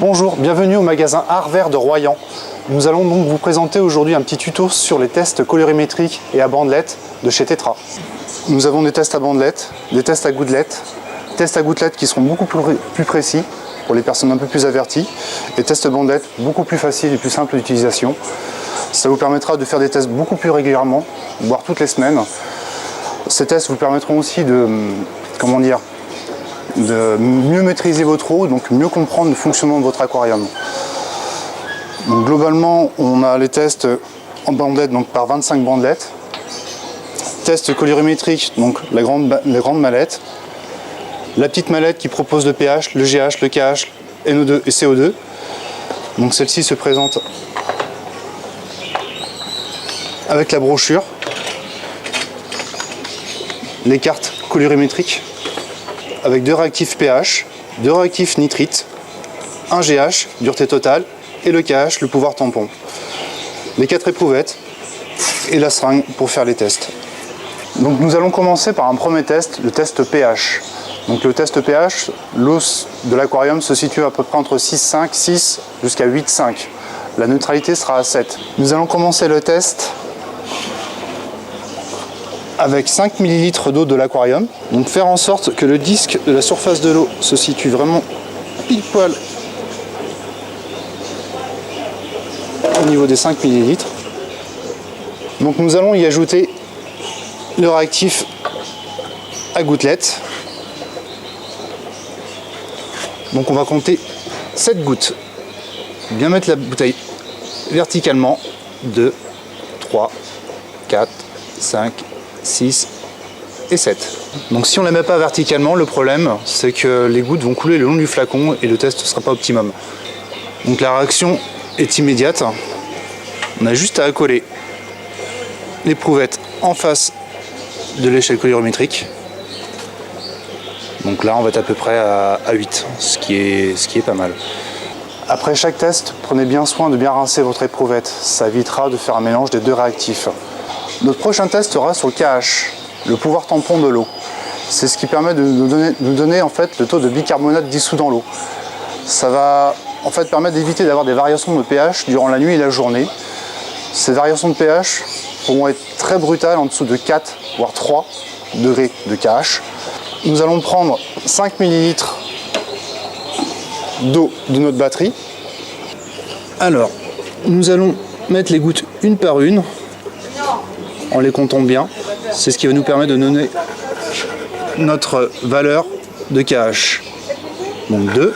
Bonjour, bienvenue au magasin Art Vert de Royan. Nous allons donc vous présenter aujourd'hui un petit tuto sur les tests colorimétriques et à bandelettes de chez Tetra. Nous avons des tests à bandelettes, des tests à gouttelettes qui seront beaucoup plus précis pour les personnes un peu plus averties, et tests bandelettes beaucoup plus faciles et plus simples d'utilisation. Ça vous permettra de faire des tests beaucoup plus régulièrement, voire toutes les semaines. Ces tests vous permettront aussi de mieux maîtriser votre eau, donc mieux comprendre le fonctionnement de votre aquarium. Donc globalement, on a les tests en bandelettes, donc par 25 bandelettes. Test colorimétrique, donc la grande mallette. La petite mallette qui propose le pH, le GH, le KH, NO2 et CO2. Donc celle-ci se présente avec la brochure, les cartes colorimétriques, avec 2 réactifs pH, 2 réactifs nitrites, un GH, dureté totale, et le KH, le pouvoir tampon. Les 4 éprouvettes et la seringue pour faire les tests. Donc nous allons commencer par un premier test, le test pH. Donc le test pH, l'eau de l'aquarium se situe à peu près entre 6,5, 6 jusqu'à 8,5. La neutralité sera à 7. Nous allons commencer le test avec 5 ml d'eau de l'aquarium. Donc faire en sorte que le disque de la surface de l'eau se situe vraiment pile poil au niveau des 5 ml. Donc nous allons y ajouter le réactif à gouttelettes. Donc on va compter 7 gouttes. Bien mettre la bouteille verticalement. 2, 3, 4, 5, 6 et 7. Donc si on ne la met pas verticalement, le problème c'est que les gouttes vont couler le long du flacon et le test ne sera pas optimum. Donc la réaction est immédiate. On a juste à accoler l'éprouvette en face de l'échelle colorimétrique. Donc là on va être à peu près à 8, ce qui est pas mal. Après chaque test, prenez bien soin de bien rincer votre éprouvette. Ça évitera de faire un mélange des 2 réactifs. Notre prochain test sera sur le KH, le pouvoir tampon de l'eau. C'est ce qui permet de nous donner en fait le taux de bicarbonate dissous dans l'eau. Ça va en fait permettre d'éviter d'avoir des variations de pH durant la nuit et la journée. Ces variations de pH pourront être très brutales, en dessous de 4 voire 3 degrés de KH. Nous allons prendre 5 ml d'eau de notre batterie. Alors, nous allons mettre les gouttes une par une, en les comptant bien. C'est ce qui va nous permettre de donner notre valeur de KH. Donc 2.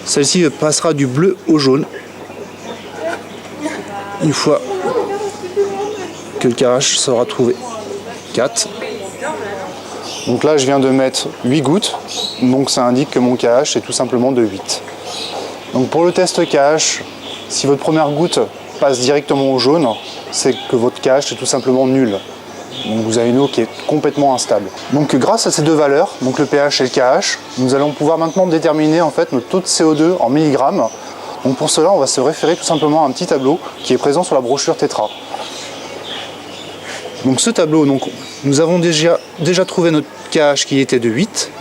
Celle-ci passera du bleu au jaune. Une fois que le KH sera trouvé. 4. Donc là je viens de mettre 8 gouttes. Donc ça indique que mon KH est tout simplement de 8. Donc pour le test KH, si votre première goutte passe directement au jaune, c'est que votre KH est tout simplement nul. Donc vous avez une eau qui est complètement instable. Donc grâce à ces 2 valeurs, donc le pH et le KH, nous allons pouvoir maintenant déterminer en fait notre taux de CO2 en milligrammes. Donc pour cela, on va se référer tout simplement à un petit tableau qui est présent sur la brochure Tetra. Donc ce tableau, nous avons déjà trouvé notre KH qui était de 8,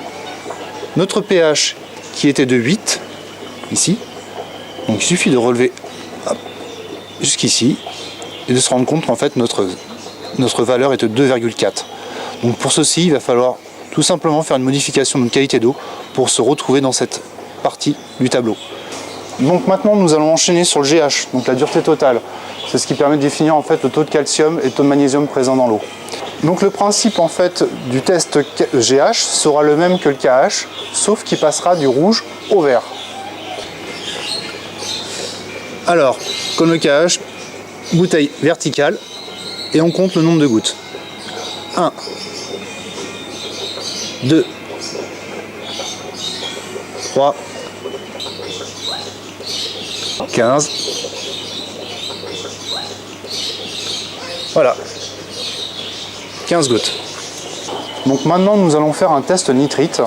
notre pH qui était de 8, ici. Donc il suffit de relever jusqu'ici et de se rendre compte qu'en fait notre valeur est de 2,4. Donc pour ceci, il va falloir tout simplement faire une modification de qualité d'eau pour se retrouver dans cette partie du tableau. Donc maintenant nous allons enchaîner sur le GH, donc la dureté totale. C'est ce qui permet de définir en fait le taux de calcium et le taux de magnésium présent dans l'eau. Donc le principe en fait du test GH sera le même que le KH, sauf qu'il passera du rouge au vert. Alors, comme le KH, bouteille verticale et on compte le nombre de gouttes. 1, 2, 3, 15. Voilà. 15 gouttes. Donc maintenant nous allons faire un test nitrite.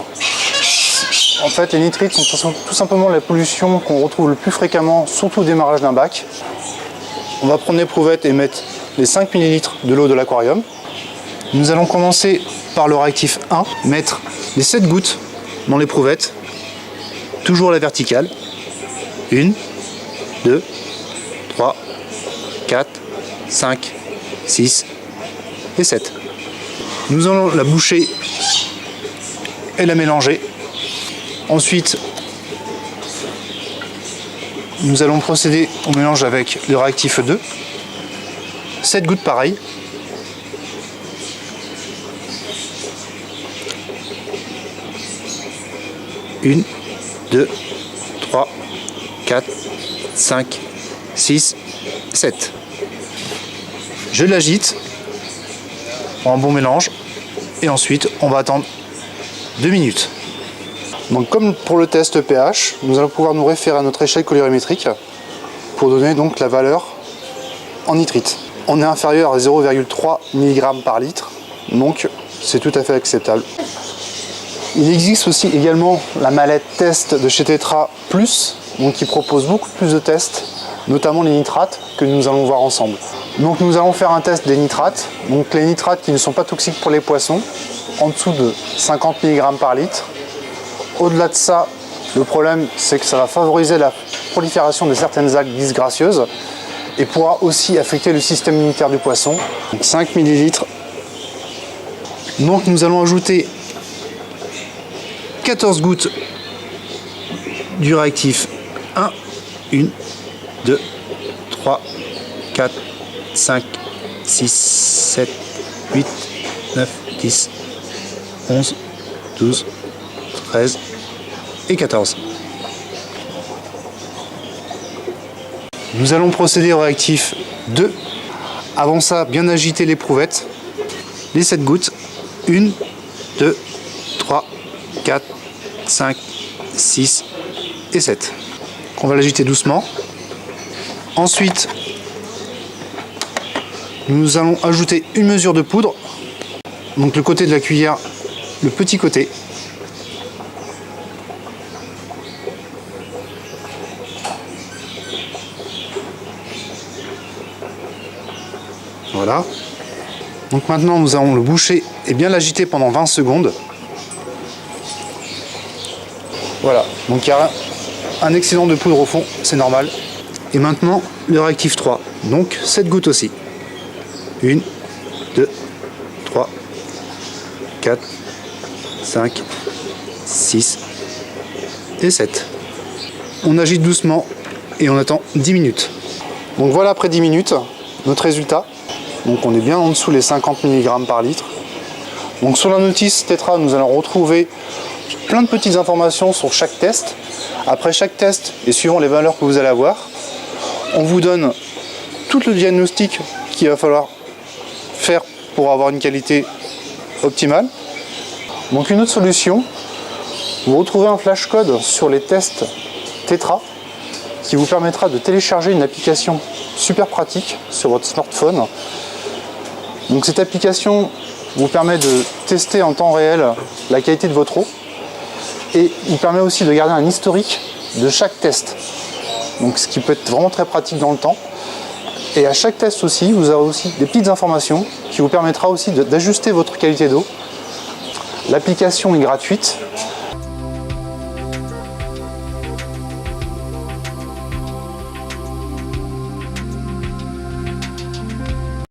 En fait les nitrites sont tout simplement la pollution qu'on retrouve le plus fréquemment, surtout au démarrage d'un bac. On va prendre l'éprouvette et mettre les 5 ml de l'eau de l'aquarium. Nous allons commencer par le réactif 1, mettre les 7 gouttes dans l'éprouvette toujours à la verticale. 1, 2, 3, 4, 5, 6 et 7. Nous allons la boucher et la mélanger. Ensuite, nous allons procéder au mélange avec le réactif 2. 7 gouttes pareil. Une, 2, 3, 4, 5, 6, 7. Je l'agite en bon mélange et ensuite on va attendre 2 minutes. Donc comme pour le test pH, nous allons pouvoir nous référer à notre échelle colorimétrique pour donner donc la valeur en nitrite. On est inférieur à 0,3 mg par litre, donc c'est tout à fait acceptable. Il existe aussi également la mallette test de chez Tetra Plus, donc qui propose beaucoup plus de tests, notamment les nitrates que nous allons voir ensemble. Donc nous allons faire un test des nitrates, donc les nitrates qui ne sont pas toxiques pour les poissons, en dessous de 50 mg par litre. Au-delà de ça, le problème c'est que ça va favoriser la prolifération de certaines algues disgracieuses et pourra aussi affecter le système immunitaire du poisson. Donc 5 ml. Donc nous allons ajouter 14 gouttes du réactif 1, 1, 2, 3, 4, 5, 6, 7, 8, 9, 10, 11, 12, 13 et 14. Nous allons procéder au réactif 2. Avant ça, bien agiter l'éprouvette. Les 7 gouttes. 1, 2, 3, 4, 5, 6 et 7. On va l'agiter doucement. Ensuite, nous allons ajouter une mesure de poudre. Donc le côté de la cuillère, le petit côté. Voilà. Donc maintenant nous allons le boucher et bien l'agiter pendant 20 secondes. Voilà, donc il y a un excédent de poudre au fond, c'est normal. Et maintenant le réactif 3, donc 7 gouttes aussi. 1, 2, 3, 4, 5, 6 et 7. On agite doucement et on attend 10 minutes. Donc voilà, après 10 minutes, notre résultat. Donc on est bien en dessous les 50 mg par litre. Donc sur la notice Tetra, nous allons retrouver plein de petites informations sur chaque test. Après chaque test, et suivant les valeurs que vous allez avoir, on vous donne tout le diagnostic qu'il va falloir faire pour avoir une qualité optimale. Donc une autre solution, vous retrouvez un flash code sur les tests Tetra qui vous permettra de télécharger une application super pratique sur votre smartphone. Donc cette application vous permet de tester en temps réel la qualité de votre eau et il permet aussi de garder un historique de chaque test. Donc ce qui peut être vraiment très pratique dans le temps. Et à chaque test aussi, vous aurez aussi des petites informations qui vous permettra aussi d'ajuster votre qualité d'eau. L'application est gratuite